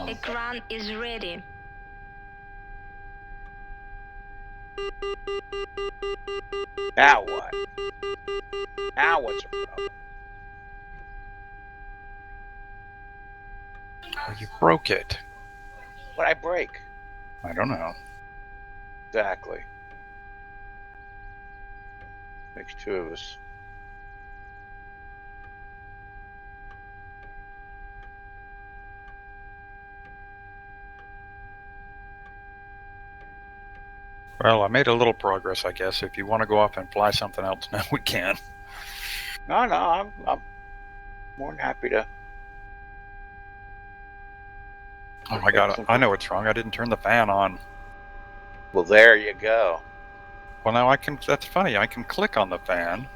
Ekran is ready. Now what? Now what's the problem? Well, you broke it. What'd I break? I don't know. Exactly. Makes two of us. Well, I made a little progress, I guess. If you want to go off and fly something else now, we can. No, I'm more than happy to. Oh my god, I know what's wrong. I didn't turn the fan on. Well, there you go. Well, now I can, that's funny. I can click on the fan,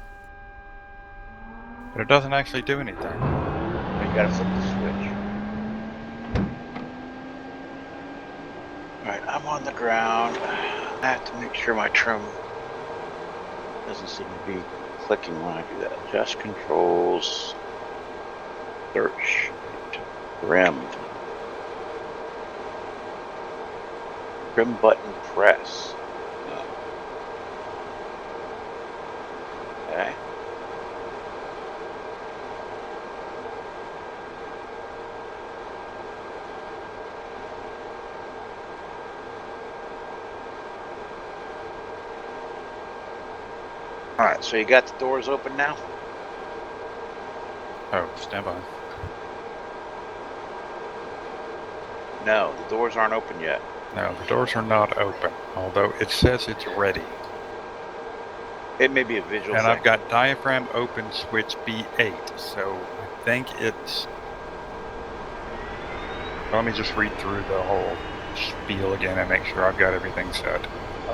but it doesn't actually do anything. You gotta flip the switch. Alright, I'm on the ground. I have to make sure my trim doesn't seem to be clicking when I do that. Adjust controls. Search. Trim. Trim button press. Okay. Alright, so you got the doors open now? Oh, stand by. No, the doors aren't open yet. No, the doors are not open, although it says it's ready. It may be a visual And thing. I've got diaphragm open switch B8, so I think it's... Let me just read through the whole spiel again and make sure I've got everything set.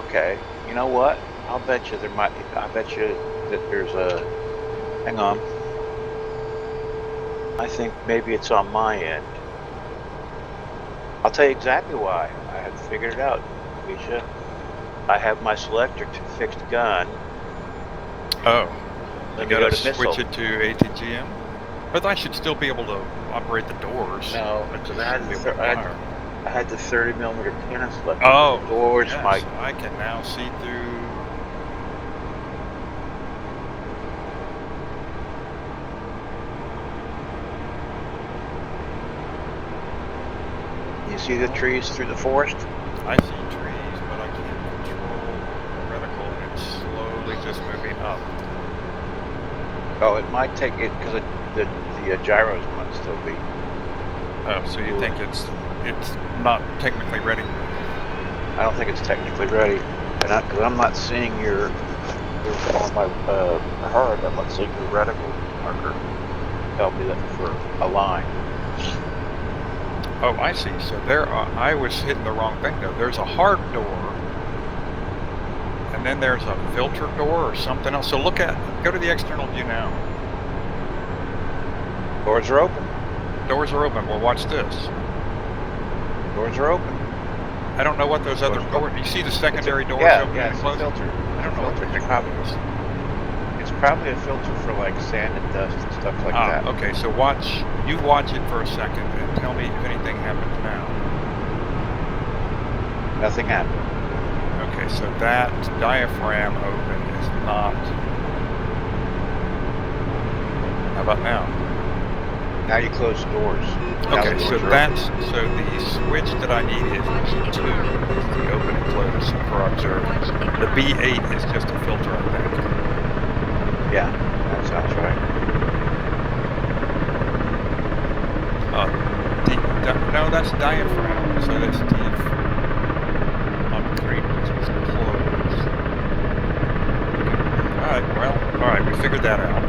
Okay, you know what? I bet you that there's a... Hang on. I think maybe it's on my end. I'll tell you exactly why. I have figured it out, Misha. I have my selector to fixed gun. Oh, Let you me go gotta to missile. switch it to ATGM? But I should still be able to operate the doors. No, because I had the 30mm cannon selector. Oh, the doors yes, might... I can now see through. You see the trees through the forest? I see trees, but I can't control the reticle. It's slowly just moving up. Oh, it might take it because the gyros might still be. Oh, so you think it's not technically ready? I don't think it's technically ready, and because I'm not seeing your on my HUD, I'm not seeing your reticle marker. Tell me that for a line. Oh, I see. So there, I was hitting the wrong thing though. There's a hard door, and then there's a filter door or something else. So go to the external view now. Doors are open. Doors are open. Well, watch this. Doors are open. I don't know what those other doors. You see the secondary doors open and it's a close? filter. I don't know what the heck that is. It's probably a filter for like sand and dust and stuff like that. Okay, so you watch it for a second and tell me if anything happens now. Nothing happened. Okay, so that diaphragm open is not. How about now? Now you close the doors. Okay, so the switch that I need is B2, is the open and close for observers. The B8 is just a filter, I think. Yeah, that sounds right. No, that's diaphragm, so that's deep on green, which is closed. Alright, we figured that out.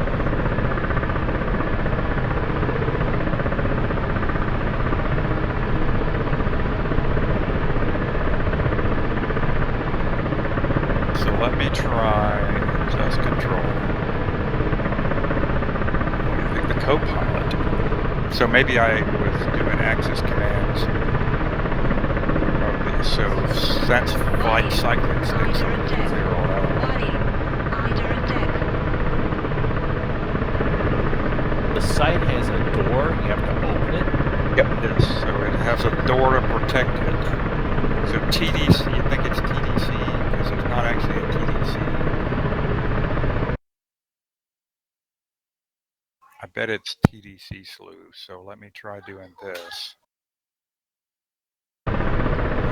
So let me try adjust control. The co-pilot. So maybe I was doing access commands. So that's flight cycling state, so we can figure all that out. Under attack. The site has a door, you have to open it. Yep. Yes, so it has a door to protect it. So TDC, you think it's TDC, because there's not actually a TDC. I bet it's TDC slew, so let me try doing this. It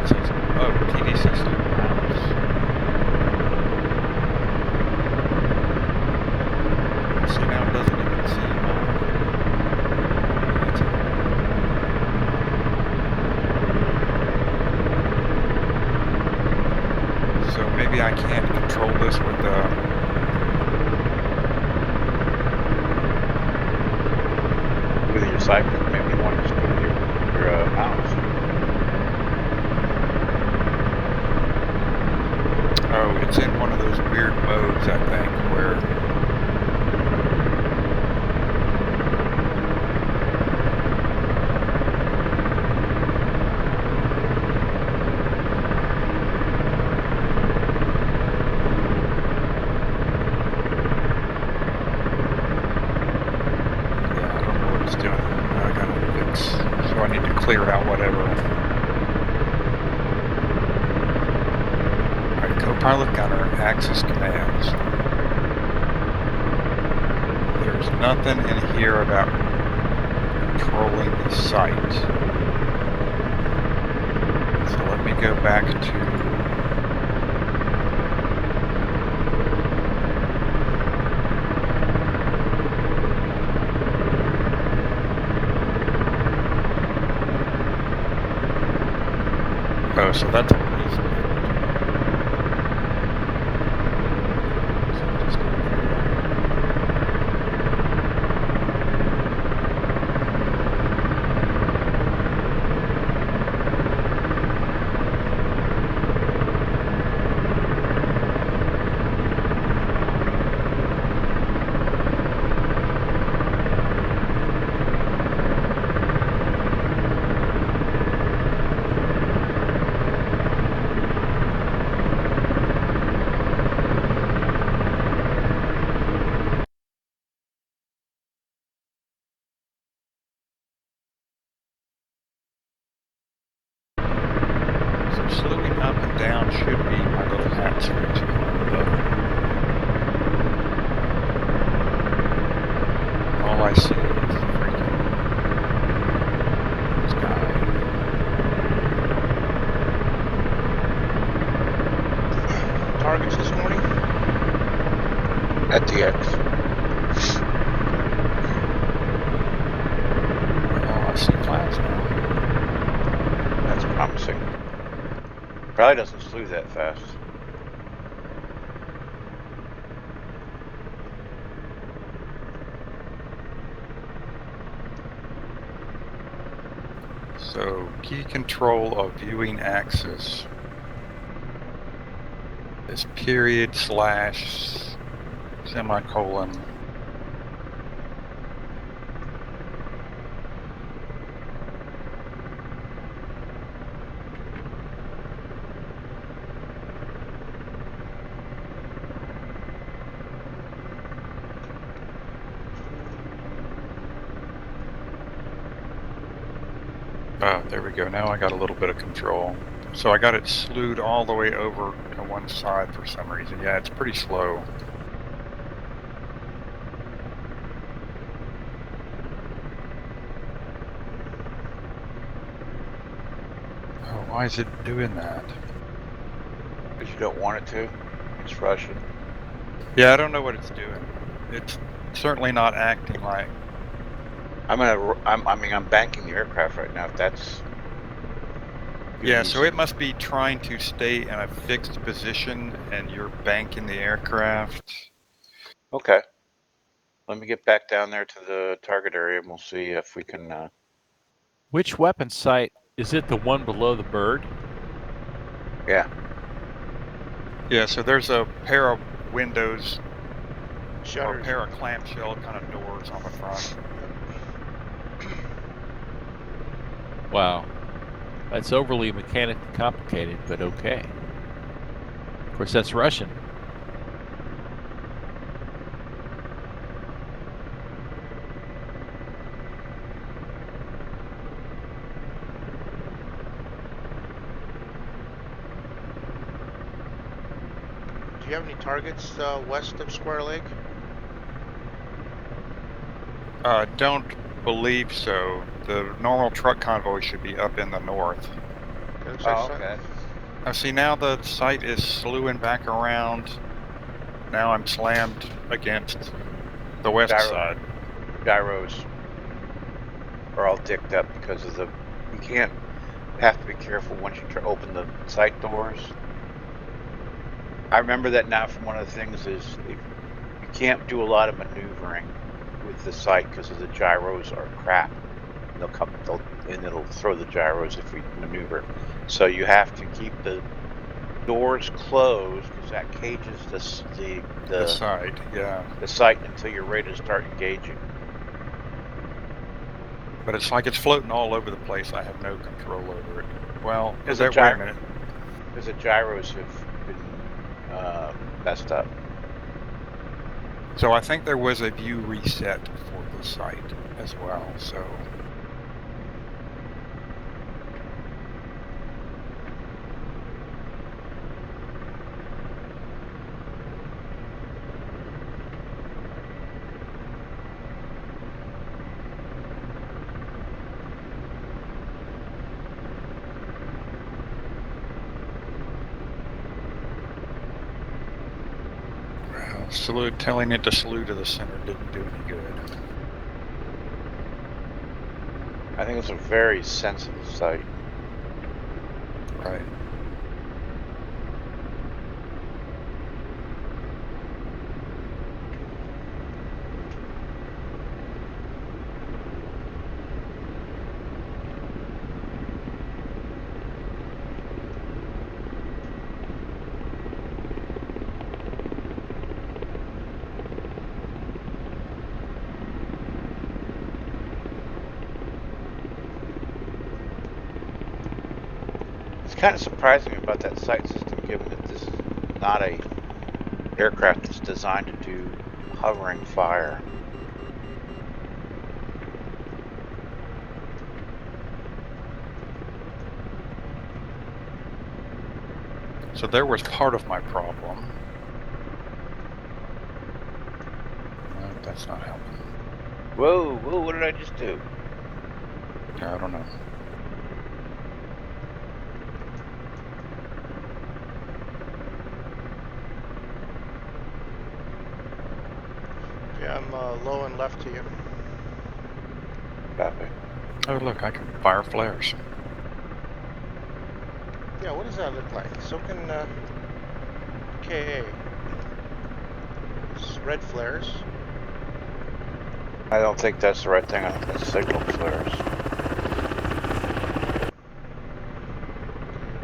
says, oh, TDC slew mouse. See, now it doesn't even see so maybe I can't control this with your cycler. Maybe you want to just do your mouse. oh, it's in one of those weird modes, I think, where I need to clear out whatever. Alright, Copilot Gunner, access commands. There's nothing in here about controlling the site. So let me go back to oh, so that's a reason. Slowing up and down should be my little hat switch. All I see is the freaking sky. Targets this morning? At the X. Well, I see clouds now. That's promising. Probably doesn't slew that fast. So, key control of viewing axis is period / semicolon. Oh, there we go. Now I got a little bit of control. So I got it slewed all the way over to one side for some reason. Yeah, it's pretty slow. Oh, why is it doing that? Because you don't want it to. It's Russian. Yeah, I don't know what it's doing. It's certainly not acting like. I'm banking the aircraft right now. If that's. Yeah, so it must be trying to stay in a fixed position, and you're banking the aircraft. Okay. Let me get back down there to the target area, and we'll see if we can. Which weapon sight? Is it the one below the bird? Yeah. Yeah, so there's a pair of windows, Shutters. or a pair of clamshell kind of doors on the front. Wow. That's overly mechanically complicated, but okay. Of course, that's Russian. you have any targets west of Square Lake? Don't believe so. The normal truck convoy should be up in the north. It looks like Oh, some- okay. Now see, now the site is slewing back around. Now I'm slammed against the west Gyro. side. Gyros are all dicked up because of the. You can't. Have to be careful once you open the site doors. I remember that now from one of the things is you can't do a lot of maneuvering with the site because of the gyros are crap. And and it'll throw the gyros if we maneuver. So you have to keep the doors closed because that cages the site, yeah. the site until you're ready to start engaging. But it's like it's floating all over the place. I have no control over it. Well, Because wait a minute. the gyros have been messed up. So I think there was a view reset for the site as well. So telling it to slew to the center didn't do any good. I think it's a very sensitive site. Right. It's kind of surprising about that sight system, given that this is not a aircraft that's designed to do hovering fire. So there was part of my problem. No, that's not helping. Whoa, what did I just do? I don't know. Yeah, I'm low and left to you. Copy. Oh, look, I can fire flares. Yeah, what does that look like? So can KA. It's red flares. I don't think that's the right thing. I think that's signal flares.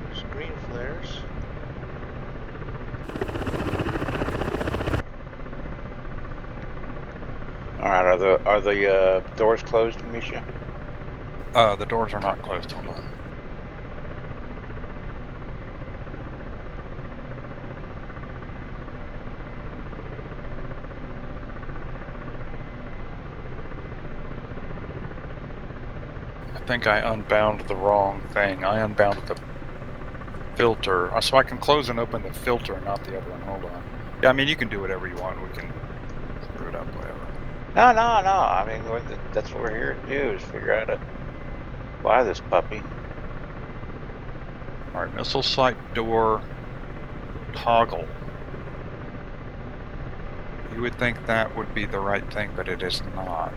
There's green flares. All right, are the doors closed, Misha? The doors are not closed. Hold on. I think I unbound the wrong thing. I unbound the filter. So I can close and open the filter, not the other one. Hold on. Yeah, I mean, you can do whatever you want. We can screw it up, whatever. No. I mean, that's what we're here to do, is figure out how to fly this puppy. All right, missile site door toggle. You would think that would be the right thing, but it is not.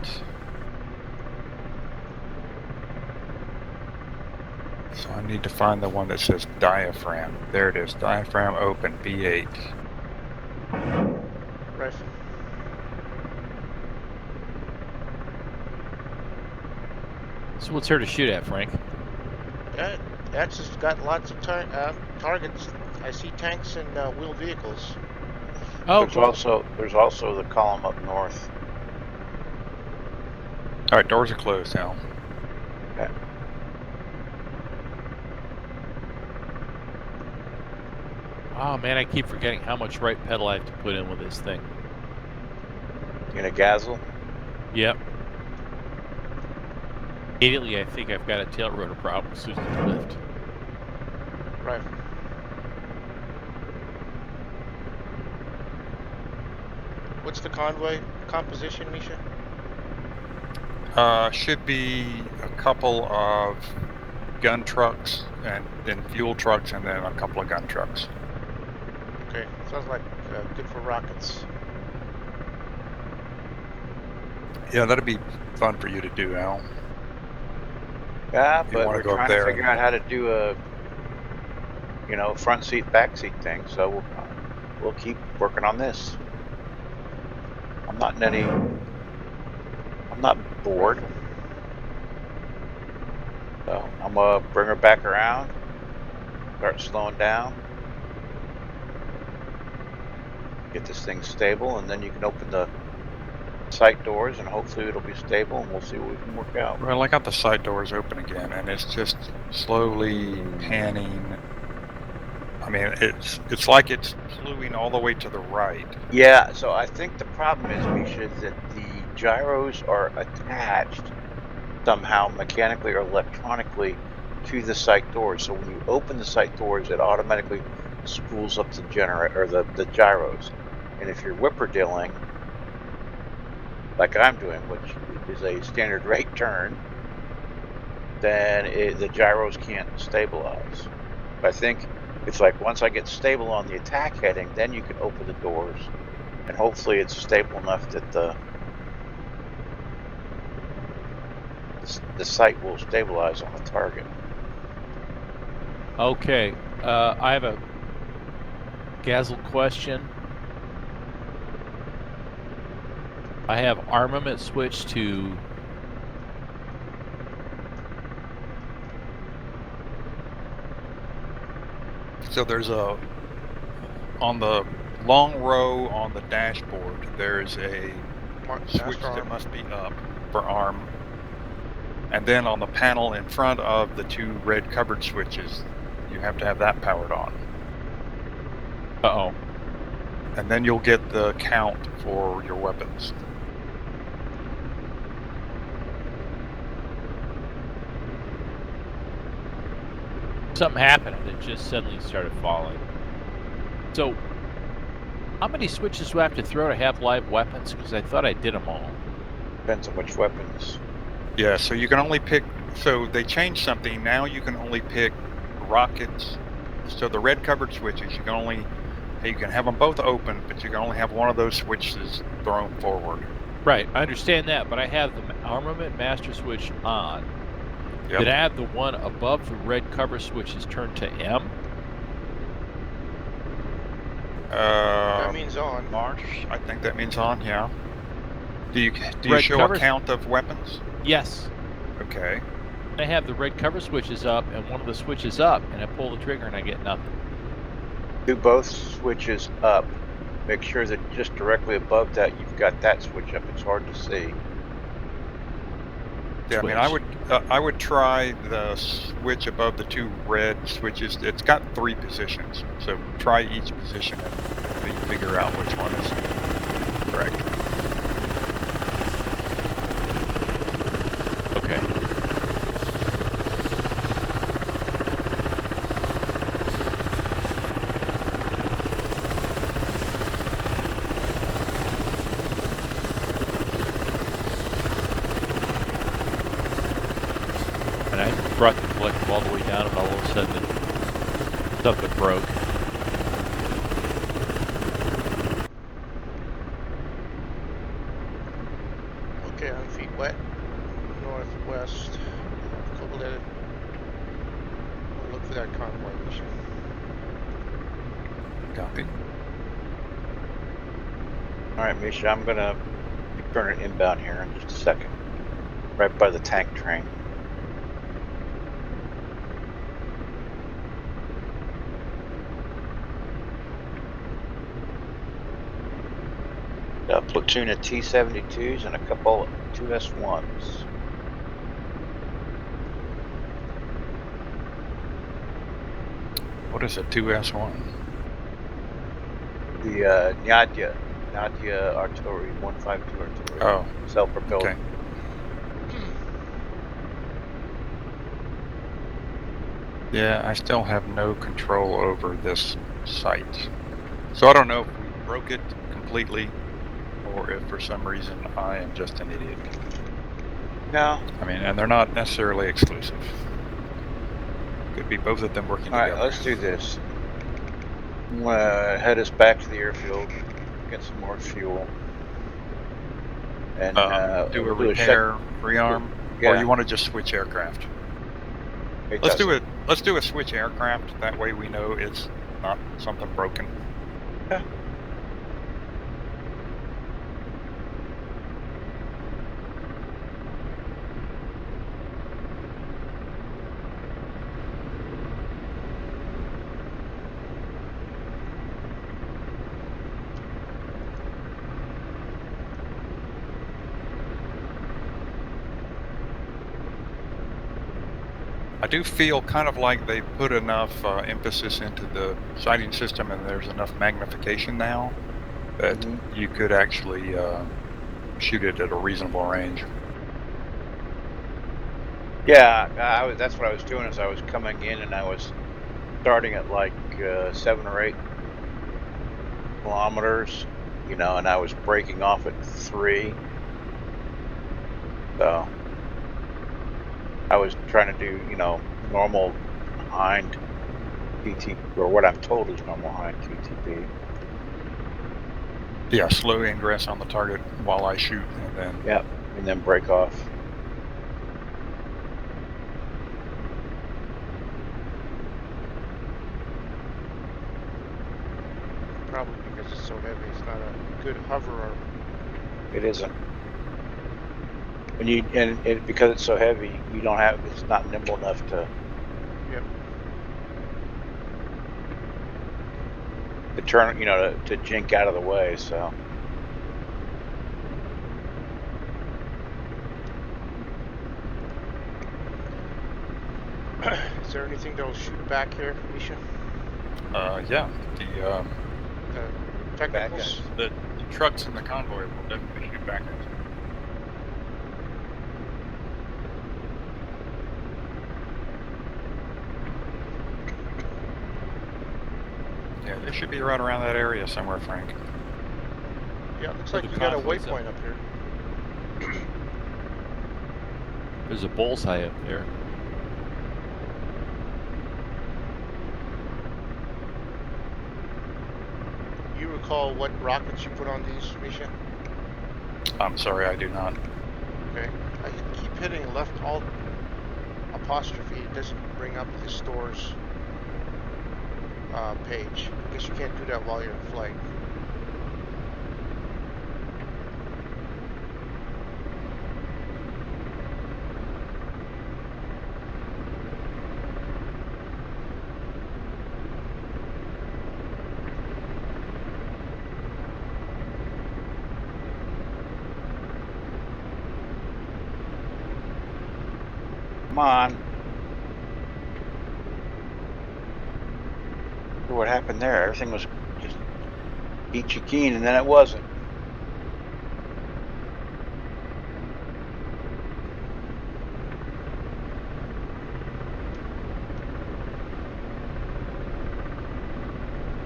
So I need to find the one that says diaphragm. There it is, diaphragm open, B8. Rifle. So what's there to shoot at, Frank? That's just got lots of targets. I see tanks and wheeled vehicles. Oh, There's also the column up north. All right, doors are closed now. Okay. Oh man, I keep forgetting how much right pedal I have to put in with this thing. You gonna gazzle? Yep. Immediately, I think I've got a tail rotor problem as soon as I lift. Rifle. What's the convoy composition, Misha? Should be a couple of gun trucks and then fuel trucks and then a couple of gun trucks. Okay, sounds like good for rockets. Yeah, that'd be fun for you to do, Al. Yeah, You but wanna we're go up trying to there figure out how to do a, front seat, back seat thing. So we'll keep working on this. I'm not bored. Rifle. So I'm gonna bring her back around, start slowing down, get this thing stable, and then you can open the sight doors and hopefully it'll be stable and we'll see what we can work out. Well, I got the side doors open again, and it's just slowly panning. I mean, it's like it's slewing all the way to the right. Yeah, so I think the problem is, Misha, is that the gyros are attached somehow mechanically or electronically to the sight doors. So when you open the sight doors, it automatically spools up the generator or the gyros. And if you're whipper-dealing, like I'm doing, which is a standard rate turn, then the gyros can't stabilize. But I think it's like once I get stable on the attack heading, then you can open the doors, and hopefully it's stable enough that the sight will stabilize on the target. Okay, I have a Gazzle question. I have armament switched to So there's on the long row on the dashboard, there's a switch Master that arm. must be up for arm. And then on the panel in front of the two red covered switches, you have to have that powered on. Uh-oh. And then you'll get the count for your weapons. Something happened and it just suddenly started falling. So, how many switches do I have to throw to have live weapons? Because I thought I did them all. Depends on which weapons. Yeah, so you can only pick. So they changed something. Now you can only pick rockets. So the red covered switches, you can have them both open, but you can only have one of those switches thrown forward. Right, I understand that, but I have the armament master switch on. Yep. Did I have the one above the red cover switches turned to M? That means on. Marsh, I think that means on. Yeah. Do you Red show covers? a count of weapons? Yes. Okay. I have the red cover switches up and one of the switches up, and I pull the trigger and I get nothing. Do both switches up. Make sure that just directly above that you've got that switch up. It's hard to see. Yeah, Switch. I mean, I would try the switch above the two red switches. It's got 3 positions, so try each position and figure out which one is correct. Okay. And I brought the collective all the way down, and all of a sudden, something broke. Okay, on feet wet. Northwest. Couple of. Look for that convoy, Misha. Copy. All right, Misha, I'm gonna turn it inbound here in just a second. Right by the tank train. A platoon of T-72s and a couple of 2S1s. What is a 2S1? The Nadia artillery, 152 artillery. Oh, Self-propelled. okay. Yeah, I still have no control over this site. So I don't know if we broke it completely or if for some reason I am just an idiot. No. I mean, and they're not necessarily exclusive. Could be both of them working All right, together. let's do this. I'm gonna head us back to the airfield, get some more fuel, and Do a we'll repair, rearm, Yeah. or you want to just switch aircraft? It Let's do doesn't- it. Let's do a switch aircraft. That way we know it's not something broken. Yeah. I do feel kind of like they put enough emphasis into the sighting system, and there's enough magnification now that Mhm. you could actually shoot it at a reasonable range. Yeah, that's what I was doing. Is I was coming in and I was starting at like 7 or 8 kilometers, and I was breaking off at 3. So I was trying to do, normal hind TT, or what I'm told is normal hind TTP. Yeah, slow ingress on the target while I shoot, and then Yep, and then break off. Probably because it's so heavy, it's not a good hover arm. It isn't. Because it's so heavy, it's not nimble enough to. Yep. To turn, to jink out of the way. So Is there anything that'll shoot back here, Misha? yeah, Technicals? the trucks in the convoy will definitely shoot back at us. Yeah, they should be right around that area somewhere, Frank. Yeah, looks Well, like the you got a convoy's waypoint up here. There's a bullseye up there. You recall what rockets you put on these, Misha? I'm sorry, I do not. Okay. I keep hitting left alt apostrophe. It doesn't bring up the stores page. I guess you can't do that while you're in flight. come on. What happened there? Everything was just peachy keen, and then it wasn't.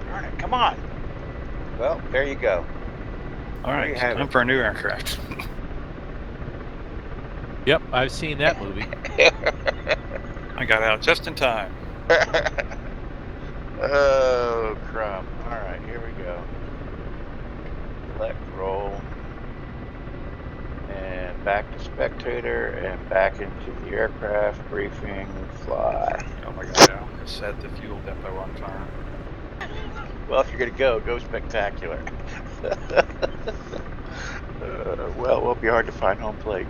Darn it! Come on. Well, there you go. All right, you it's have time it. for a new aircraft. Yep, I've seen that movie. I got out just in time. Oh, crap. All right, here we go. Select roll. And back to spectator and back into the aircraft. Briefing, fly. Oh my god, I almost set the fuel depot on fire. Well, if you're going to go spectacular. Well, it won't be hard to find home plate.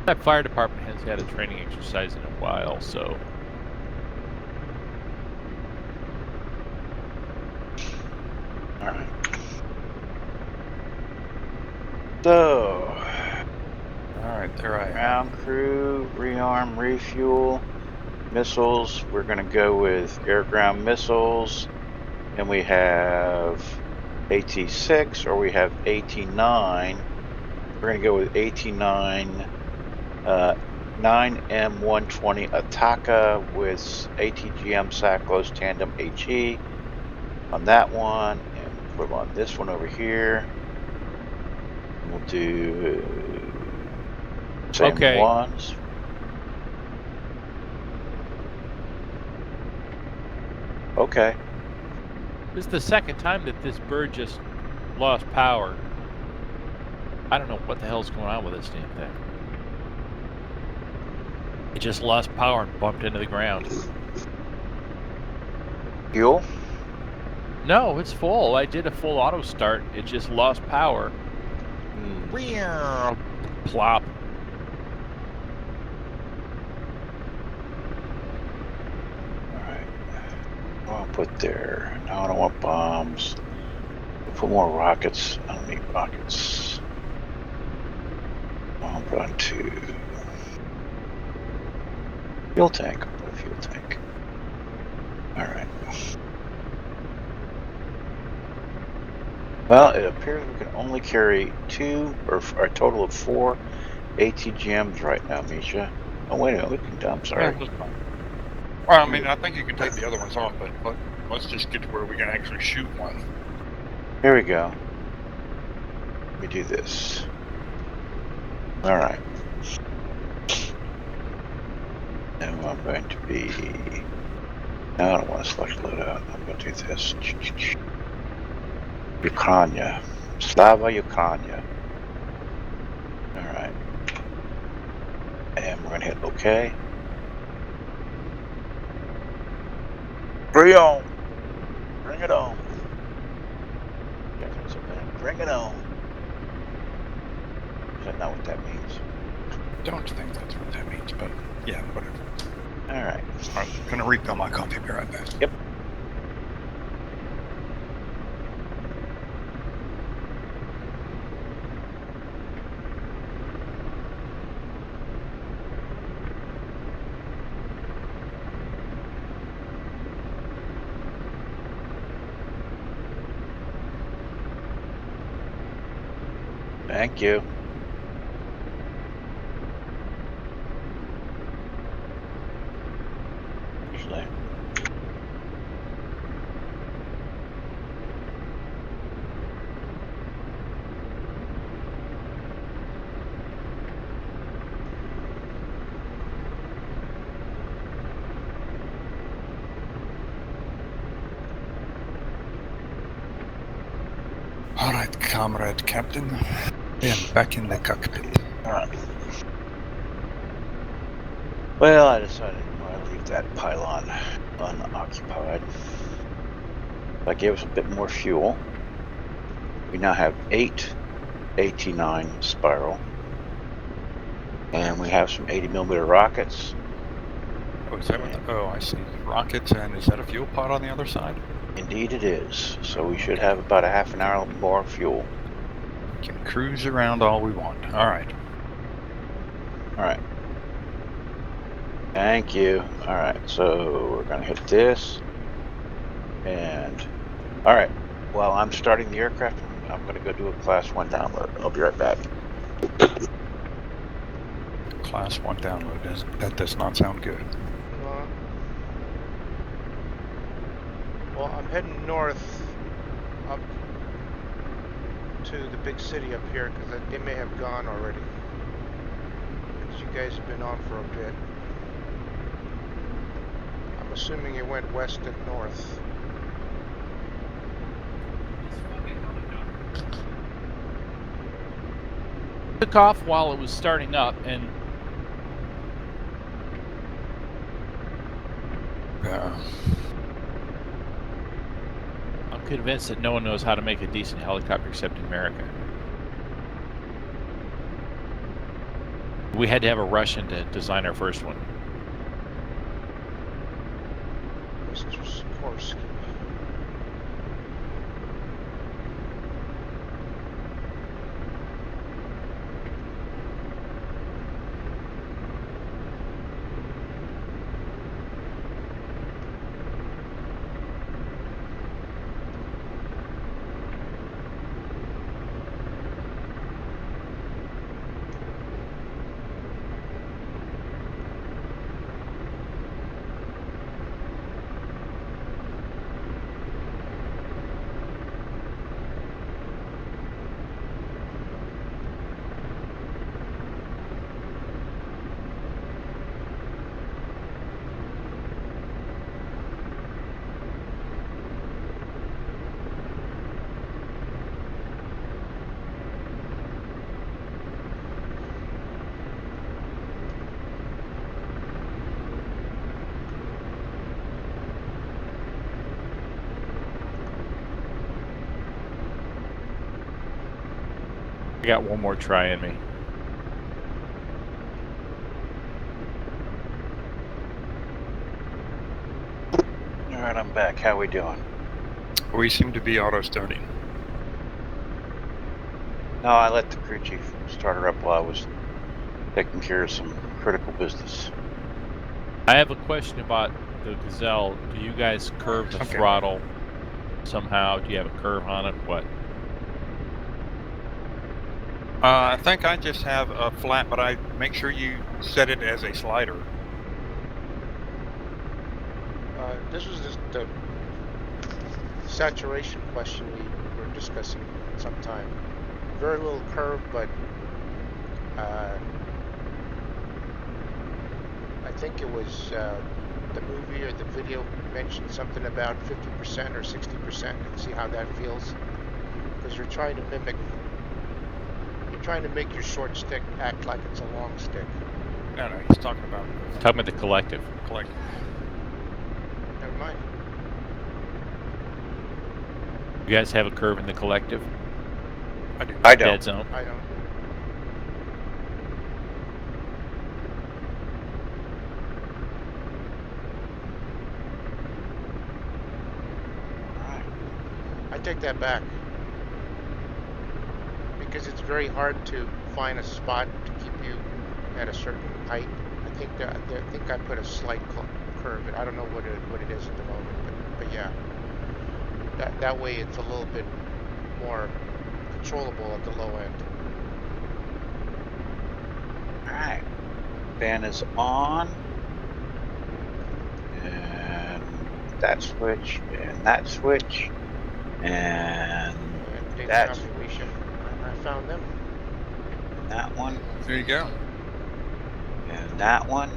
That fire department has had a training exercise in a while, so All right. So, Alright, there I am. ground crew, rearm, refuel, missiles. We're going to go with air-ground missiles. And we have AT-6 or we have AT-9. We're going to go with AT-9 9M120 Ataka with ATGM Saclos Tandem HE on that one. And put on this one over here. we'll do same Okay. ones. Okay. This is the second time that this bird just lost power. I don't know what the hell's going on with this damn thing. It just lost power and bumped into the ground. Fuel? No, it's full. I did a full auto start. It just lost power. Plop. Alright. I'll put there. No, I don't want bombs. We'll put more rockets. I don't need rockets. I'll put on 2. Fuel tank. I'll put a fuel tank. Alright. Well, it appears we can only carry 2 or a total of 4 ATGMs right now, Misha. Oh, wait a minute. We can, I'm sorry. Yeah, that's fine. Well, I mean, I think you can take the other ones off, but let's just get to where we can actually shoot one. Here we go. Let me do this. Alright. And I'm going to be... No, I don't want to select loadout. I'm going to do this. Ukraina. Slava Ukraina. Alright. And we're going to hit OK. Bring it on. Bring it on. Bring it on. Is that not what that means? Don't think that's what that means, but yeah, whatever. Alright. I'm gonna refill my coffee. Be right back. Yep. Thank you. Actually. All right, comrade captain. I am back in the cockpit. Alright. Well, I decided to leave that pylon unoccupied. That gave us a bit more fuel. We now have 8 AT-9 spiral. And we have some 80mm rockets. Oh, is that what the, oh, I see. Rockets, and is that a fuel pod on the other side? Indeed it is. So we should have about a half an hour more fuel. We can cruise around all we want. All right. Alright. Thank you. Alright, so we're going to hit this. And, alright. While I'm starting the aircraft, I'm going to go do a Class 1 download. I'll be right back. Class 1 download. That does not sound good. Well, I'm heading north up to the big city up here because they may have gone already. Because you guys have been on for a bit. I'm assuming it went west and north. Took off while it was starting up, and I'm convinced that no one knows how to make a decent helicopter except in America. We had to have a Russian to design our first one. Mr. Sikorsky. got one more try in me. All right, I'm back. How we doing? We seem to be auto-starting. No, I let the crew chief start her up while I was taking care of some critical business. I have a question about the Gazelle. Do you guys curve the throttle somehow? Do you have a curve on it? What? I think I just have a flat, but I make sure you set it as a slider. This was just the saturation question we were discussing sometime. Very little curve, but I think it was the movie or the video mentioned something about 50% or 60% and see how that feels. Because you're trying to make your short stick act like it's a long stick. No, he's talking about the collective. Collective. Never mind. You guys have a curve in the collective? I do. I don't. Dead zone. I don't. I take that back. Because it's very hard to find a spot to keep you at a certain height. I think I put a slight curve, and I don't know what it is at the moment, but yeah, that way it's a little bit more controllable at the low end. All right, fan is on, and that switch, and that switch, and that switch. I found them. And that one. There you go. And that one.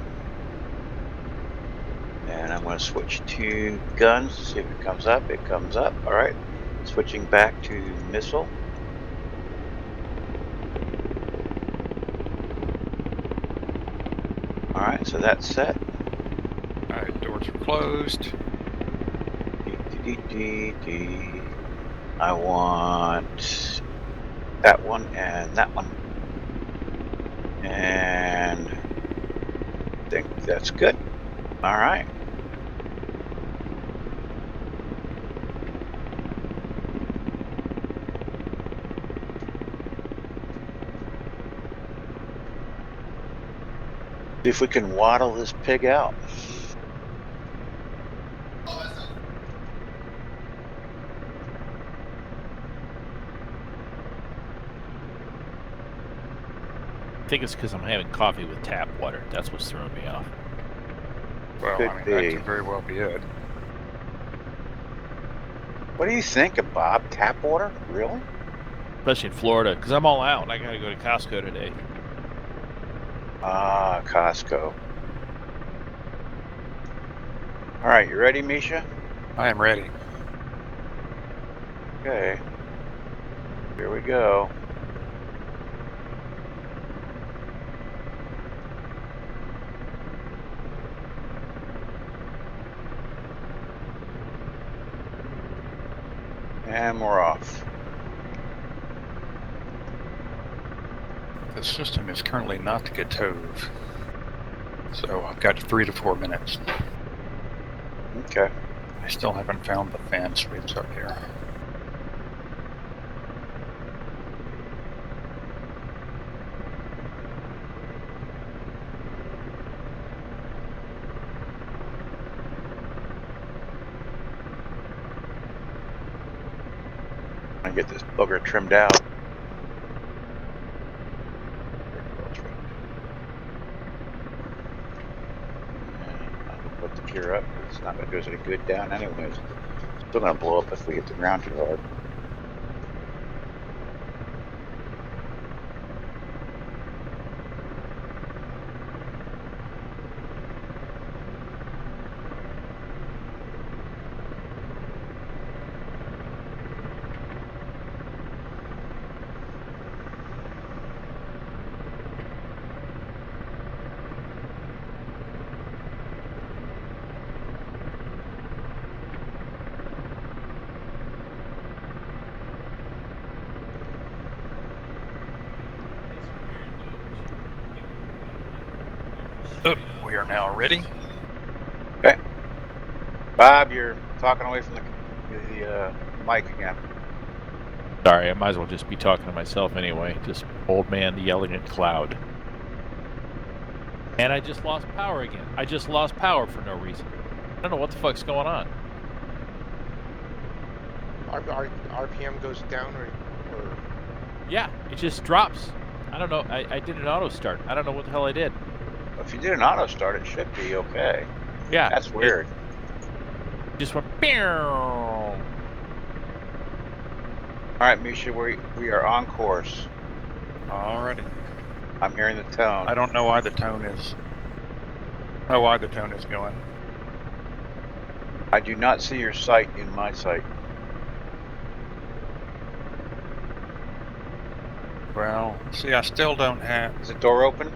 And I'm going to switch to guns to see if it comes up. It comes up. All right. Switching back to missile. All right. So that's set. All right. Doors are closed. I want that one and that one. And I think that's good. All right. See if we can waddle this pig out. I think it's because I'm having coffee with tap water. That's what's throwing me off. Well, Could I mean, be. that could very well be it. What do you think of Bob? Tap water? Really? Especially in Florida, because I'm all out. I got to go to Costco today. Ah, Costco. All right, you ready, Misha? I am ready. Okay. Here we go. And we're off. The system is currently not to get towed. So I've got 3 to 4 minutes. Okay. I still haven't found the fan sweeps up here. I get this booger trimmed out. Put the gear up. It's not going to do us any good down anyways. Still going to blow up if we hit the ground too hard. Oh, we are now ready. Okay. Bob, you're talking away from the mic again. Sorry, I might as well just be talking to myself anyway. Just old man yelling at cloud. And I just lost power again. I just lost power for no reason. I don't know what the fuck's going on. Our RPM goes down or Yeah, it just drops. I don't know. I did an auto start. I don't know what the hell I did. If you did an auto start, it should be okay. Yeah. That's weird. It just went. Pew! All right, Misha, we are on course. Alrighty. I'm hearing the tone. I don't know why the tone is. Oh, why the tone is going. I do not see your sight in my sight. Well, see, I still don't have. Is the door open?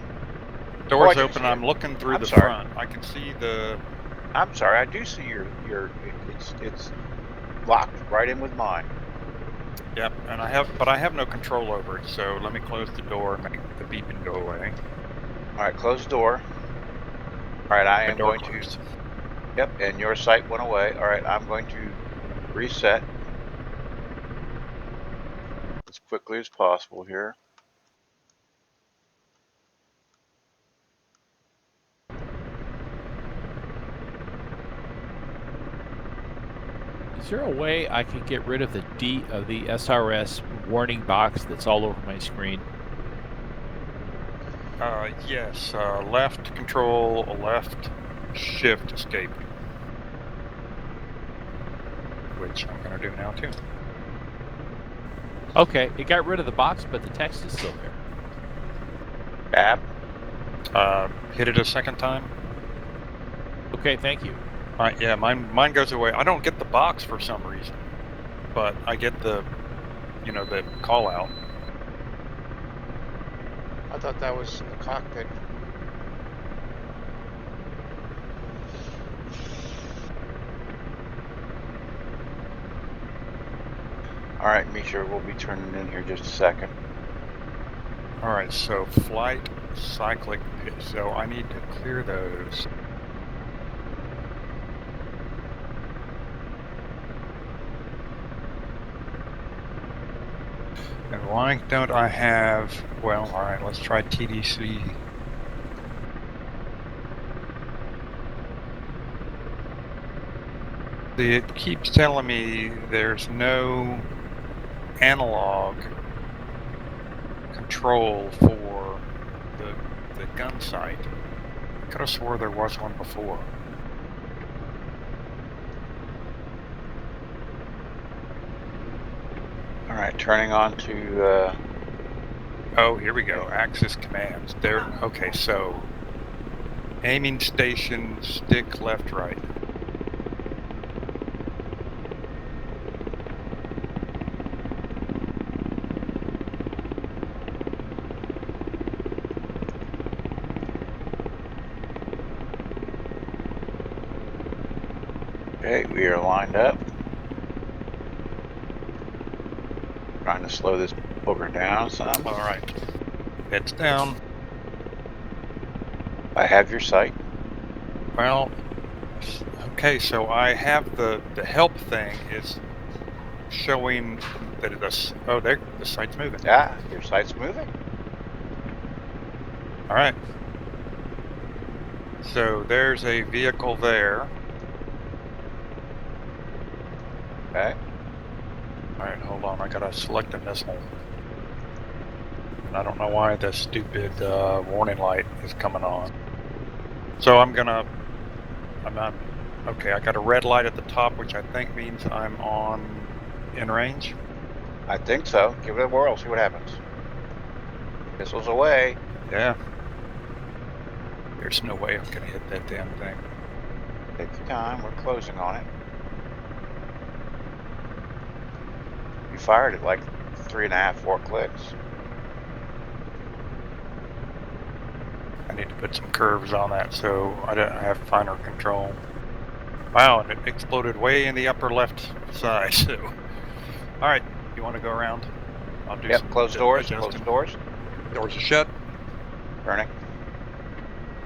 Doors I can open. see I'm it. looking through I'm the sorry. front. I can see the. I'm sorry, I do see your it's locked right in with mine. Yep, and I have no control over it. So let me close the door and make the beeping go away. All right, close the door. All right, I My am door going closed. to. Yep, and your sight went away. All right, I'm going to reset as quickly as possible here. Is there a way I can get rid of the SRS warning box that's all over my screen? Yes. Left control, left shift escape. Which I'm gonna do now too. Okay, it got rid of the box, but the text is still there. App. Hit it a second time. Okay, thank you. Alright, yeah, mine goes away. I don't get the box for some reason, but I get the, the call out. I thought that was in the cockpit. All right, Misha, we'll be turning in here just a second. Alright, so flight, cyclic pitch. So I need to clear those. And why don't I have, well, alright, let's try TDC. See, it keeps telling me there's no analog control for the gun sight. I could have swore there was one before. All right, turning on to. Oh, here we go. Axis commands. There. Okay, so aiming station, stick left, right. Okay, we are lined up. Trying to slow this booger down some. All right. Heads down. I have your sight. Well, okay, so I have the help thing is showing that it's, oh, there, the sight's moving. Yeah, your sight's moving. All right. So there's a vehicle there. Okay. All right, hold on. I gotta select a missile. And I don't know why the stupid warning light is coming on. So I'm not. Okay, I got a red light at the top, which I think means I'm in range. I think so. Give it a whirl, see what happens. Missiles away. Yeah. There's no way I'm gonna hit that damn thing. Take your time. We're closing on it. You fired it like 3.5, 4 clicks. I need to put some curves on that so I have finer control. Wow, and it exploded way in the upper left side. So, all right, you want to go around? I'll do Yep. some Close doors. adjusting. Close doors. Doors are shut. Turning.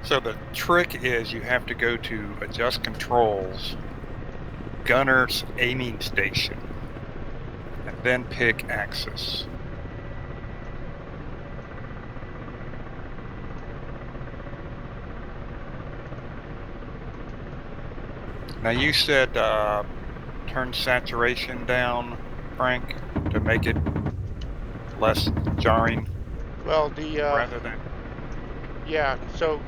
So the trick is you have to go to Adjust Controls, Gunner's Aiming Station, and then pick Axis. Now you said turn saturation down, Frank, to make it less jarring Well, the rather than... yeah. So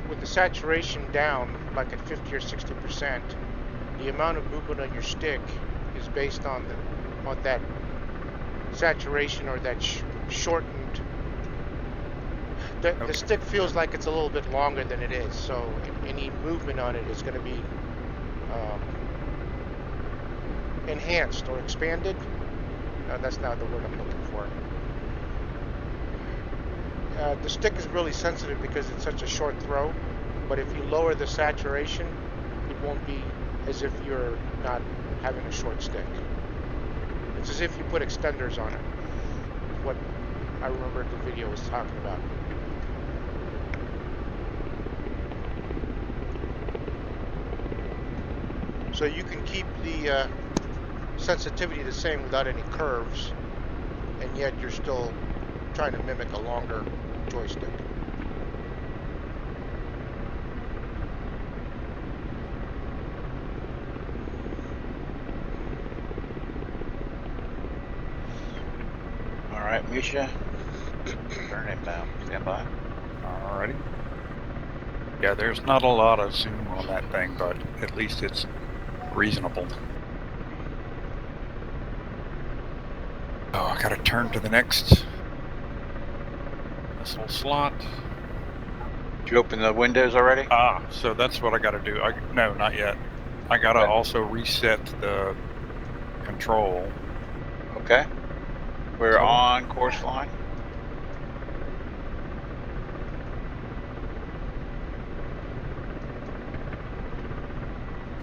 with the saturation down, like at 50 or 60%, the amount of movement on your stick is based on that saturation or that shortened. The stick feels like it's a little bit longer than it is, so any movement on it is going to be enhanced or expanded. That's not the word I'm looking for. The stick is really sensitive because it's such a short throw, but if you lower the saturation, it won't be as if you're not having a short stick. It's as if you put extenders on it. What I remember the video was talking about. So you can keep the sensitivity the same without any curves, and yet you're still trying to mimic a longer joystick. All right, Misha. Turn inbound. Stand by. Alrighty. Yeah, there's not a lot of zoom on that thing, but at least it's reasonable. Oh, I gotta turn to the next missile slot. Did you open the windows already? So that's what I gotta do. No, not yet. I gotta Okay. also reset the control. Okay. We're So- on course line.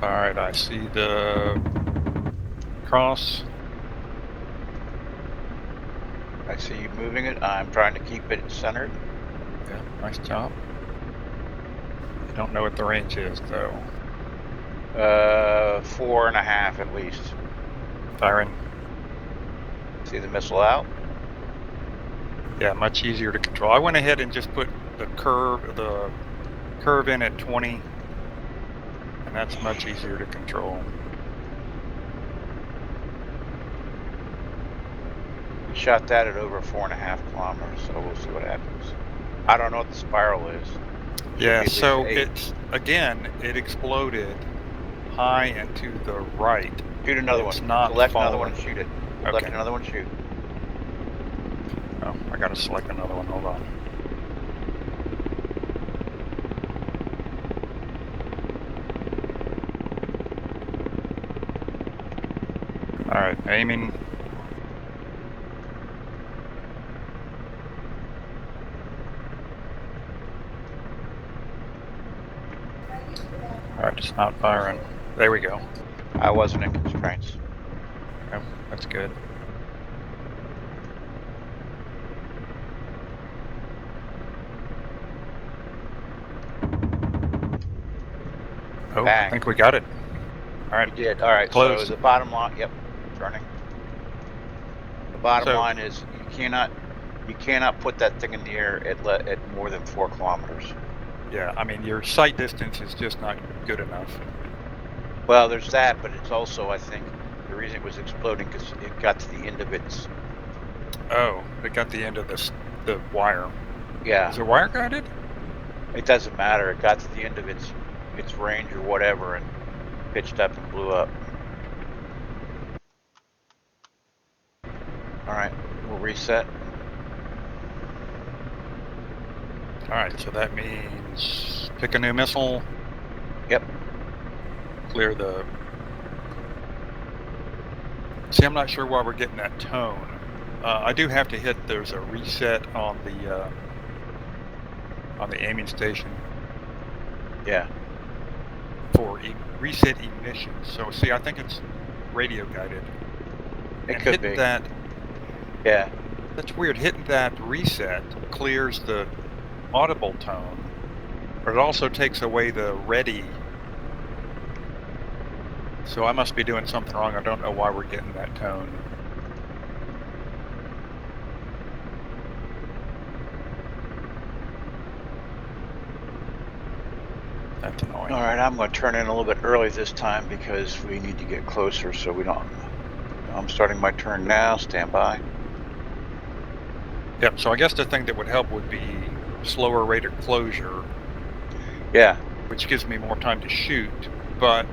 Alright, I see the cross. I see you moving it. I'm trying to keep it centered. Yeah, nice job. I don't know what the range is, though. 4.5 at least. Firing. See the missile out? Yeah, much easier to control. I went ahead and just put the curve in at 20, and that's much easier to control. We shot that at over 4.5 kilometers, so we'll see what happens. I don't know what the spiral is. Yeah, Maybe so 8. it exploded high and to the right. Shoot another It's one. not Select another falling. one and shoot it. Select Okay. another one, shoot. Oh, I gotta select another one. Hold on. Alright, aiming. Alright, it's not firing. There we go. I wasn't in constraints. Oh, that's good. Oh, I Bang. think we got it. Alright, You did. All right. Close. So the bottom line. Yep. Turning. The bottom So- line is you cannot put that thing in the air at more than 4 kilometers. yeah, I mean, your sight distance is just not good enough. Well, there's that, but it's also, I think, the reason it was exploding because it got to the end of its. Oh, it got the end of the wire. Yeah. Is the wire guided? It doesn't matter. It got to the end of its range or whatever and pitched up and blew up. All right. We'll reset. Alright, so that means pick a new missile. Yep. Clear the... See, I'm not sure why we're getting that tone. I do have to hit, there's a reset on the aiming station Yeah. for reset emissions. So see, I think it's radio guided. It And could hitting be. that, Yeah. that's weird, hitting that reset clears the audible tone, But it also takes away the ready. So I must be doing something wrong. I don't know why we're getting that tone. That's annoying. All right, I'm going to turn in a little bit early this time because we need to get closer so we don't. I'm starting my turn now. Stand by. Yep, so I guess the thing that would help would be slower rate of closure, Yeah. which gives me more time to shoot. But,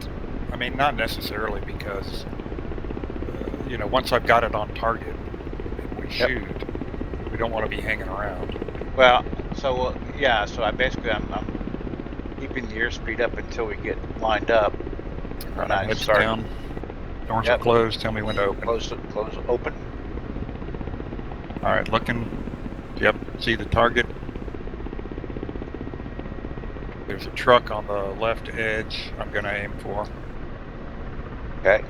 I mean, not necessarily because, you know, once I've got it on target and we shoot, we don't want to be hanging around. Well, so yeah, so I'm keeping the airspeed up until we get lined up. All And right, I heads start. down. Doors are closed. Tell me when to open. Close, open. All right, looking. Yep, see the target. There's a truck on the left edge I'm going to aim for. Okay.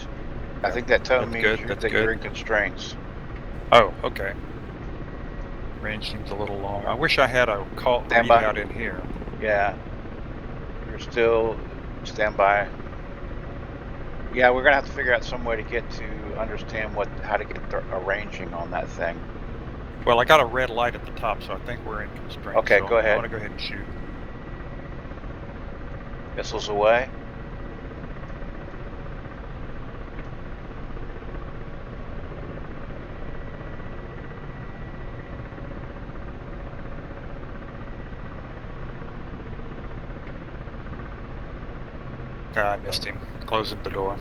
I think that tone That's means good, you're, that's that you're good. in constraints. Oh, okay. Range seems a little long. I wish I had a call Stand by. readout in here. Yeah. You're still stand by. Yeah, we're gonna have to figure out some way to get to understand how to get a ranging on that thing. Well, I got a red light at the top, so I think we're in constraint. Okay, so go ahead. I want to go ahead and shoot. Missiles away. I missed him. Closing the door.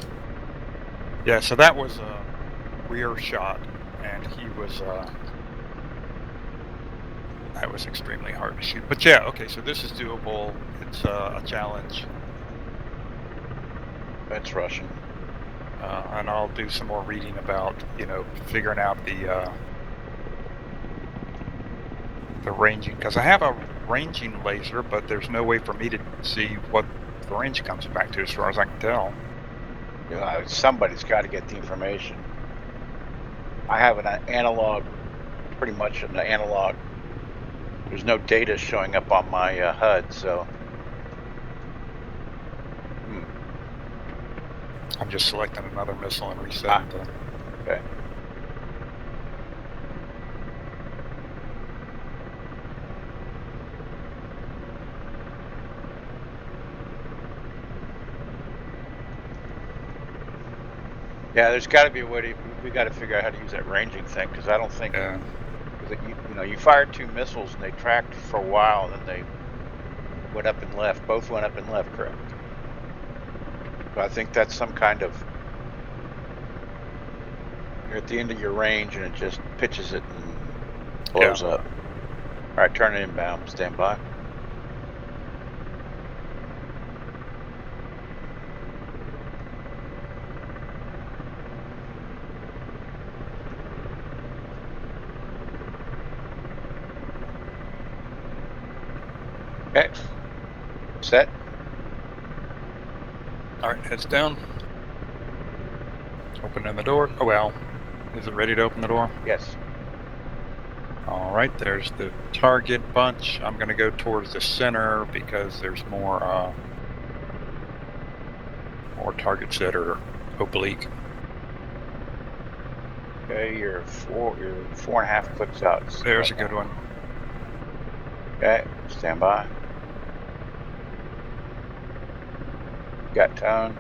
Yeah, so that was a rear shot, and he was. That was extremely hard to shoot. But yeah, okay, so this is doable. It's a challenge. That's Russian. And I'll do some more reading about, you know, figuring out the ranging, because I have a ranging laser, but there's no way for me to see what the range comes back to as far as I can tell. Yeah, somebody's got to get the information. I have an analog, pretty much an analog. There's no data showing up on my HUD, so. I'm just selecting another missile and resetting the. Okay. Yeah, there's got to be a way to. We got to figure out how to use that ranging thing, because I don't think. Yeah. You know, you fired 2 missiles and they tracked for a while, and then they went up and left. Both went up and left, correct? So I think that's some kind of. You're at the end of your range and it just pitches it and blows up. All right, turn it inbound. Stand by. Okay. Set. All right, heads down. Opening the door. Oh, well. Is it ready to open the door? Yes. All right, there's the target bunch. I'm going to go towards the center because there's more targets that are oblique. Okay, you're 4.5 clicks out. There's a good one. Okay, stand by. Got tone.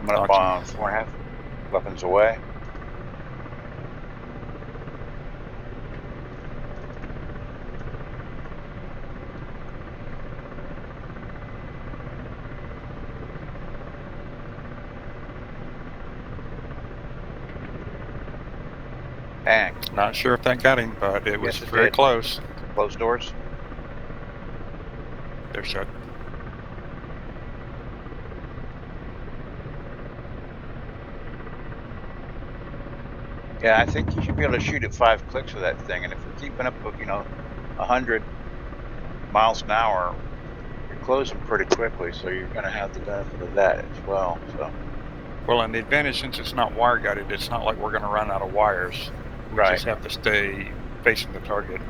I'm up on 4.5. Weapons away. Bang. Not sure if that got him, but it was Yes, it very did. close. Close doors. They're shut. Yeah, I think you should be able to shoot at 5 clicks with that thing, and if we're keeping up with, 100 miles an hour, you're closing pretty quickly, so you're going to have the benefit of that as well. So. Well, and the advantage, since it's not wire guided, it's not like we're going to run out of wires. We Right. just have to stay facing the target.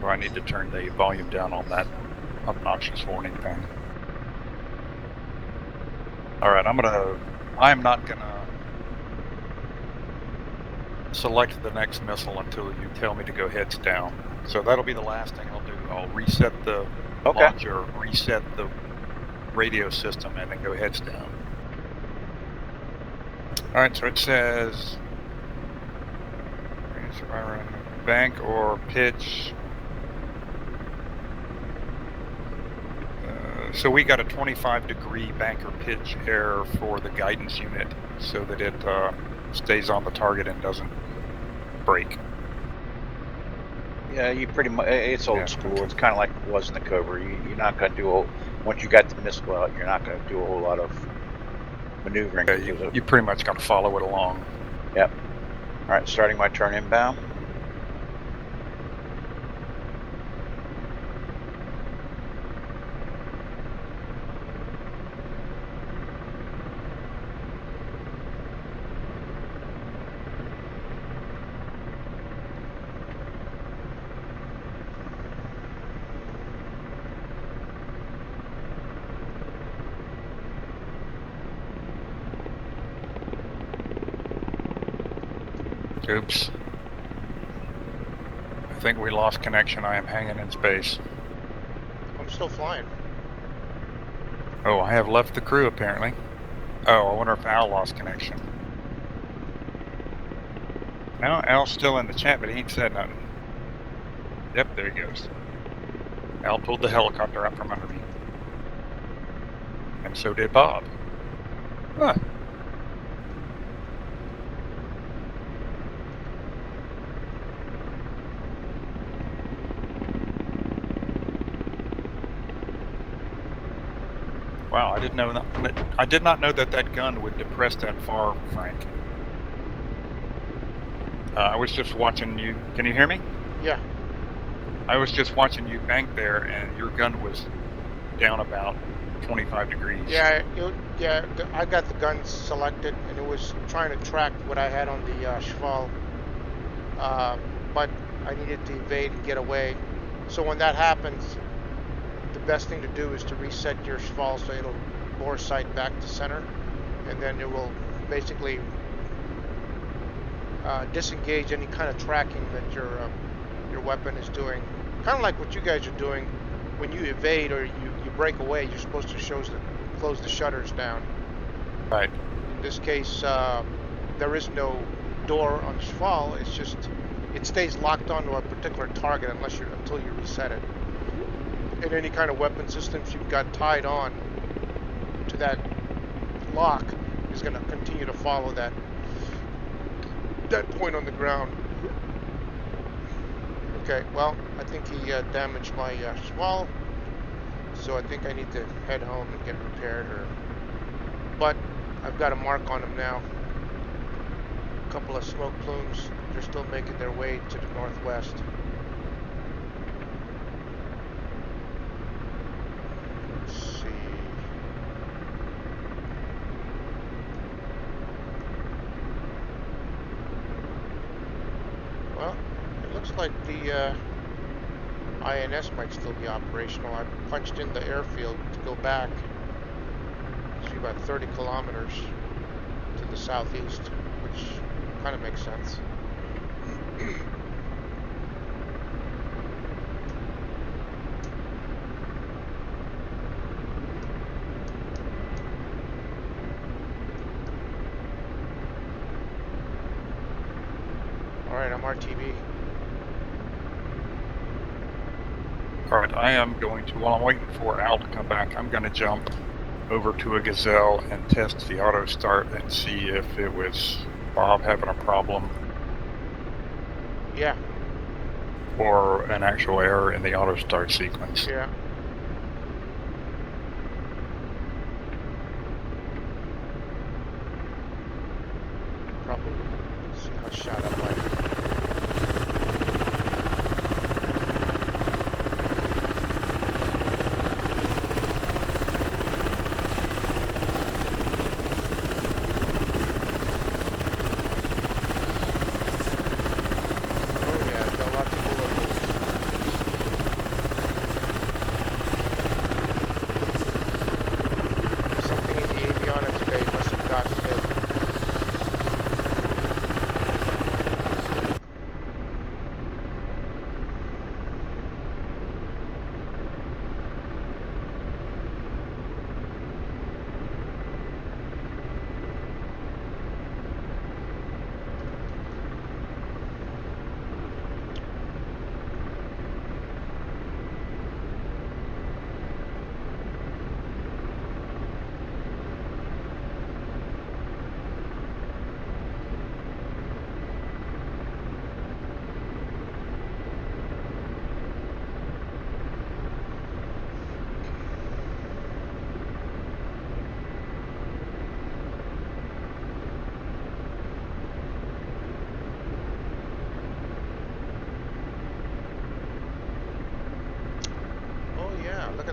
Or I need to turn the volume down on that obnoxious warning thing. Alright, I'm not gonna select the next missile until you tell me to go heads down. So that'll be the last thing I'll do. I'll reset the Okay. launcher, reset the radio system, and then go heads down. Alright, so it says bank or pitch. So we got a 25-degree bank or pitch error for the guidance unit so that it stays on the target and doesn't break. Yeah, you pretty much. It's old school. It's kind of like it was in the Cobra. You're not going to do once you got the missile out. You're not going to do a whole lot of maneuvering. Yeah, you pretty much got to follow it along. Yep. All right, starting my turn inbound. Oops. I think we lost connection. I am hanging in space. I'm still flying. Oh, I have left the crew apparently. Oh, I wonder if Al lost connection. No, Al's still in the chat, but he ain't said nothing. Yep, there he goes. Al pulled the helicopter out from under me. And so did Bob. Huh. Wow, I didn't know that. I did not know that that gun would depress that far, Frank. I was just watching you. Can you hear me? Yeah. I was just watching you bank there, and your gun was down about 25 degrees. Yeah, I got the gun selected, and it was trying to track what I had on the Cheval, but I needed to evade and get away. So when that happens, the best thing to do is to reset your Cheval so it'll bore sight back to center, and then it will basically disengage any kind of tracking that your weapon is doing. Kind of like what you guys are doing when you evade or you break away. You're supposed to close the shutters down. Right. In this case, there is no door on the Cheval. It's just it stays locked onto a particular target until you reset it. And any kind of weapon systems you've got tied on to that lock is going to continue to follow that point on the ground. Okay, well, I think he damaged my Cheval, so I think I need to head home and get repaired. But I've got a mark on him now. A couple of smoke plumes. They're still making their way to the northwest. Let's see. Well, it looks like the INS might still be operational. I punched in the airfield to go back. It's about 30 kilometers to the southeast, which kind of makes sense. Alright, I'm RTB. Alright, I am going to, while I'm waiting for Al to come back, I'm going to jump over to a Gazelle and test the auto start and see if it was Bob having a problem. Yeah. Or an actual error in the auto start sequence. Yeah. Probably. Let's see how shot up like. Oh yeah, got lots of bullet holes.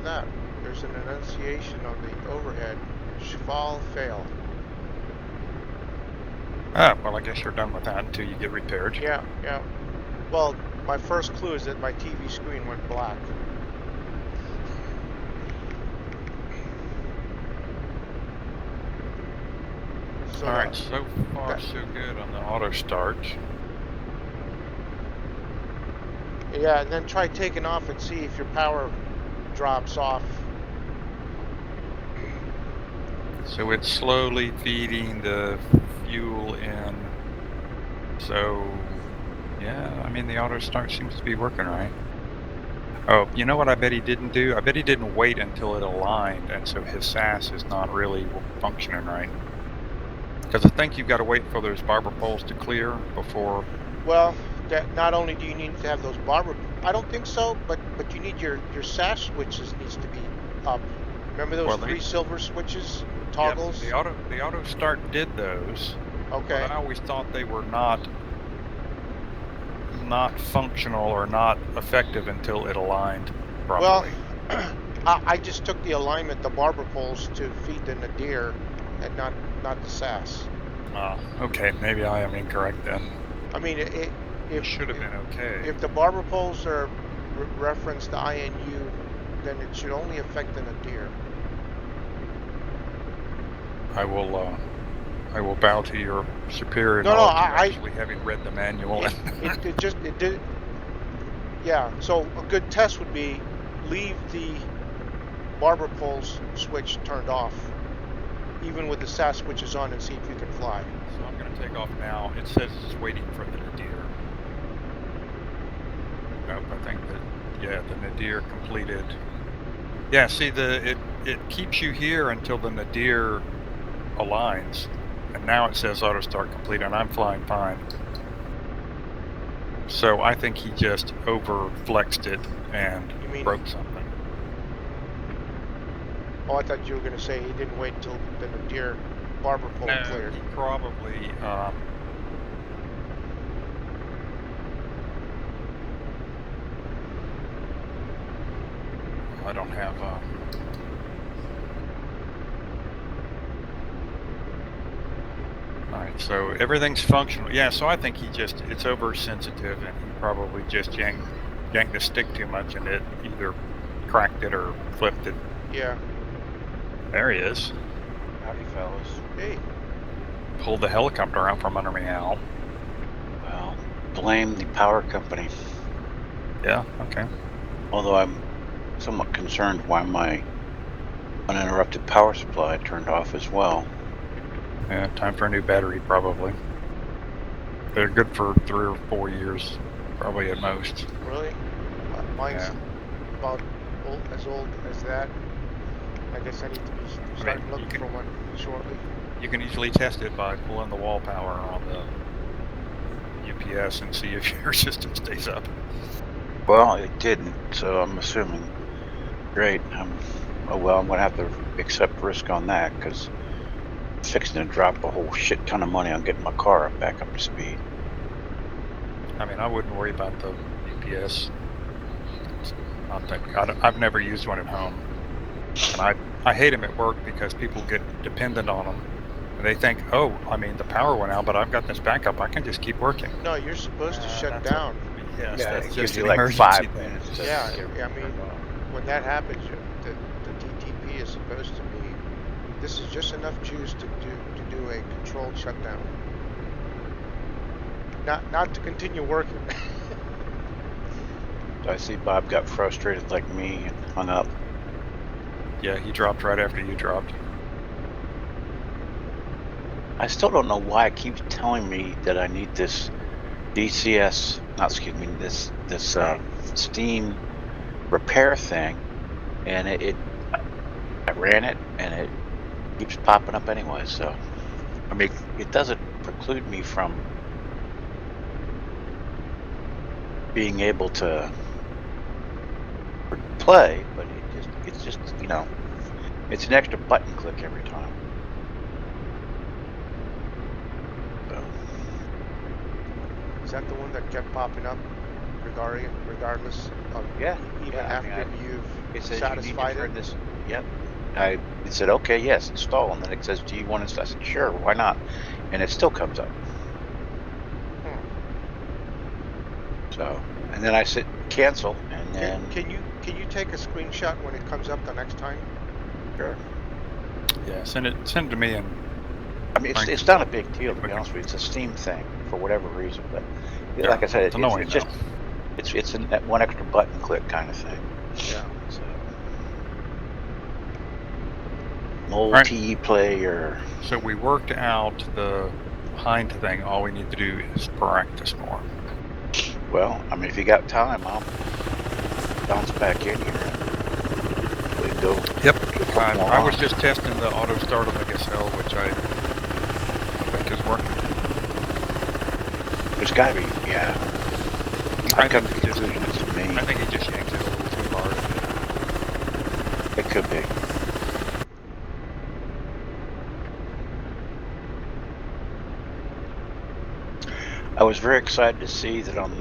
that. There's an enunciation on the overhead. Fall fail. Ah, well, I guess you're done with that until you get repaired. Yeah, yeah. Well, my first clue is that my TV screen went black. So All right, so far that- so good on the auto start. Yeah, and then try taking off and see if your power drops off. So it's slowly feeding the fuel in. So, yeah, I mean, the auto start seems to be working right. Oh, you know what I bet he didn't do? I bet he didn't wait until it aligned, and so his SAS is not really functioning right. Because I think you've got to wait for those barber poles to clear before. Well, that not only do you need to have those barber, I don't think so, but you need your SAS switches needs to be up. Remember those Well, three silver switches, Yep, toggles? the auto start did those, Okay. but I always thought they were not functional or not effective until it aligned properly. Well, I just took the alignment, the barber poles, to feed the nadir, and not the SAS. Okay, maybe I am incorrect then. I mean, It should have been okay. if the barber poles are referenced to INU, then it should only affect the nadir. I will bow to your superior No, knowledge of I actually having read the manual. it did. Yeah. So a good test would be leave the barber poles switch turned off, even with the SAS switches on, and see if you can fly. So I'm going to take off now. It says it's waiting for the nadir. Nope, I think that, yeah, the nadir completed. Yeah, see, it keeps you here until the nadir aligns, and now it says auto start complete, and I'm flying fine. So I think he just over flexed it and broke something. Oh, I thought you were going to say he didn't wait until the nadir barber pole cleared. He probably. I don't have. Alright, so everything's functional. Yeah, so I think it's oversensitive, and he probably just yanked the stick too much, and it either cracked it or flipped it. Yeah. There he is. Howdy, fellas. Hey. Pulled the helicopter out from under me, Al. Well, blame the power company. Yeah, okay. Although I'm somewhat concerned why my uninterrupted power supply turned off as well. Yeah, time for a new battery, probably. They're good for 3 or 4 years, probably at most. Really? Mine's about as old as that. I guess I need to be starting looking for one shortly. You can easily test it by pulling the wall power on the UPS and see if your system stays up. Well, it didn't, so I'm assuming. Great. Oh well, I'm gonna have to accept risk on that because I'm fixing to drop a whole shit ton of money on getting my car back up to speed. I mean, I wouldn't worry about the UPS. I've never used one at home, and I hate them at work because people get dependent on them. And they think, oh, I mean, the power went out, but I've got this backup. I can just keep working. No, you're supposed to shut down. Yes, Yeah, that's it just gives you an like emergency 5 thing. minutes. Yeah, I mean, when that happens, the DTP is supposed to be. This is just enough juice to do a controlled shutdown. Not to continue working. I see Bob got frustrated like me and hung up. Yeah, he dropped right after you dropped. I still don't know why it keeps telling me that I need this DCS, this Steam repair thing, and I ran it and it keeps popping up anyway. So, I mean, it doesn't preclude me from being able to play, but it's just it's an extra button click every time. Is that the one that kept popping up, regardless of Yeah, even yeah, I mean, after you've It says you need to satisfied turn it? this. Yep. It said, okay, yes, install. And then it says, do you want to? I said, sure, why not? And it still comes up. Hmm. So, and then I said, cancel. And then, Can you take a screenshot when it comes up the next time? sure. Yeah, send it to me and I mean, Frank, it's not a big deal, to be we can- honest with you. It's a Steam thing for whatever reason. But yeah, like I said, it's annoying it's just, though. it's that one extra button click kind of thing. Yeah. So, multiplayer. So we worked out the hind thing. All we need to do is practice more. Well, I mean, if you got time, I'll bounce back in here. We can go. Yep. do a couple more I was rounds. just testing the auto start on the Gazelle, which I think is working. There's got to be, yeah. I I come to think the it just- conclusion it's me. I think he just yanked it a little too hard. It could be. I was very excited to see that on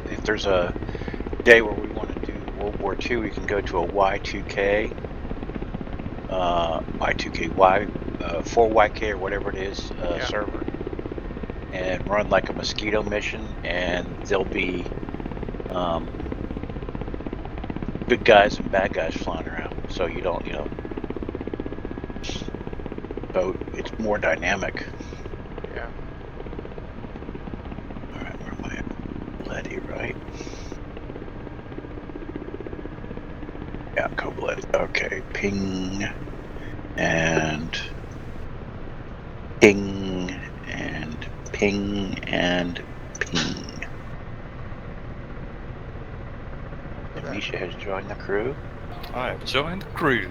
if there's a day where we want to do World War II, we can go to a Y2K, Y2KY, 4YK or whatever it is Yeah. server, and run like a mosquito mission, and there'll be good guys and bad guys flying around, so you don't, so it's more dynamic. Yeah. All right, where am I at? Letty, right? Yeah, Koblet. Okay, ping and ping and ping and ping. Look at that. Misha has joined the crew. I have joined the crew.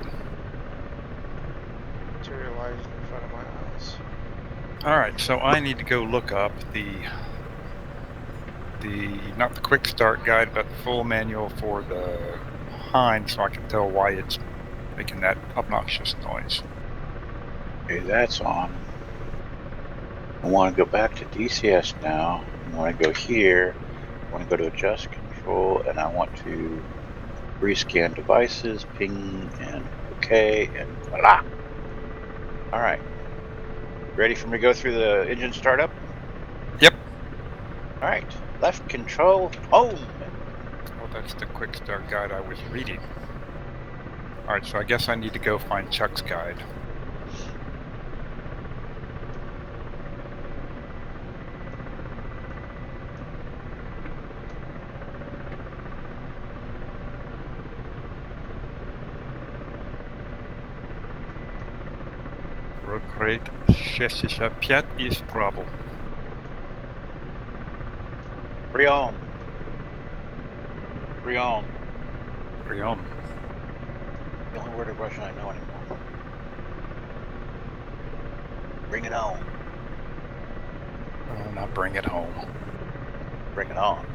Materialized in front of my eyes. All right, so I need to go look up the not the quick start guide, but the full manual for the hind, so I can tell why it's making that obnoxious noise. Okay, that's on. I want to go back to DCS now. I want to go here. I want to go to adjust control, and I want to rescan devices, ping, and OK, and voila. All right. Ready for me to go through the engine startup? Yep. All right. Left control, home. Well, that's the quick start guide I was reading. All right, so I guess I need to go find Chuck's guide. Regret, chassis опять есть trouble. Brion. Brion. Brion. The only word of Russian I know anymore. Bring it on. Not bring it home. Bring it on.